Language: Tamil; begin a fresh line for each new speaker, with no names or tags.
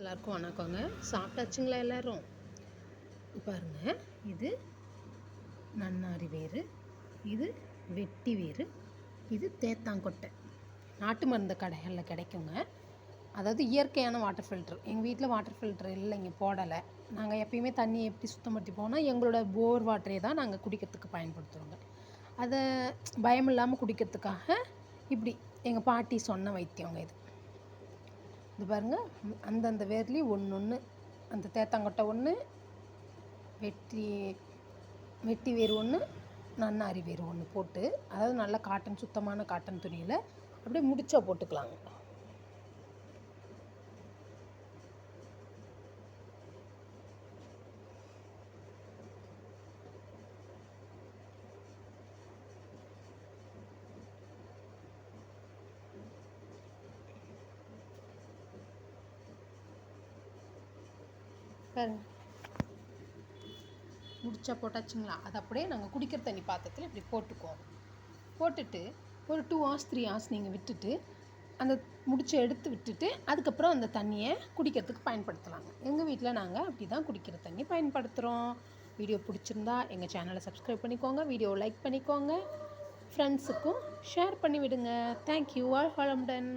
எல்லாருக்கும் வணக்கங்க. சாப்பிட்டாச்சுங்களா எல்லோரும்? பாருங்க, இது நன்னாரி வேறு, இது வெட்டி வேறு, இது தேத்தாங்கொட்டை. நாட்டு மருந்து கடைகளில் கிடைக்குங்க. அதாவது இயற்கையான வாட்டர் ஃபில்ட்ரு. எங்கள் வீட்டில் வாட்டர் ஃபில்ட்ரு இல்லைங்க, போடலை. நாங்கள் எப்பயுமே தண்ணி எப்படி சுத்தப்படுத்தி போனால் எங்களோட போர் வாட்டரே தான் நாங்கள் குடிக்கிறதுக்கு பயன்படுத்துகிறோங்க. அதை பயம் இல்லாமல் குடிக்கிறதுக்காக இப்படி எங்கள் பாட்டி சொன்ன வைத்தியங்க இது. இது பாருங்கள், அந்தந்த வேர்லேயும் ஒன்று அந்த தேத்தாங்கொட்டை ஒன்று, வெட்டி வேர் ஒன்று, நன்னாரி வேர் ஒன்று போட்டு, அதாவது நல்லா காட்டன், சுத்தமான காட்டன் துணியில் அப்படியே முடிச்சா போட்டுக்கலாங்க. பாருங்க, முடிச்சா போட்டாச்சுங்களா? அது அப்படியே நாங்கள் குடிக்கிற தண்ணி பாத்திரத்தில் இப்படி போட்டுக்குவோம். போட்டுட்டு ஒரு 2 hours 3 hours நீங்கள் விட்டுட்டு அந்த முடிச்சை எடுத்து விட்டுட்டு அதுக்கப்புறம் அந்த தண்ணியை குடிக்கிறதுக்கு பயன்படுத்தலாங்க. எங்கள் வீட்டில் நாங்கள் அப்படி தான் குடிக்கிற தண்ணி பயன்படுத்துகிறோம். வீடியோ பிடிச்சிருந்தா எங்கள் சேனலை சப்ஸ்கிரைப் பண்ணிக்கோங்க, வீடியோவை லைக் பண்ணிக்கோங்க, ஃப்ரெண்ட்ஸுக்கும் ஷேர் பண்ணி விடுங்க. தேங்க்யூ. ஆல் வளமுடன்.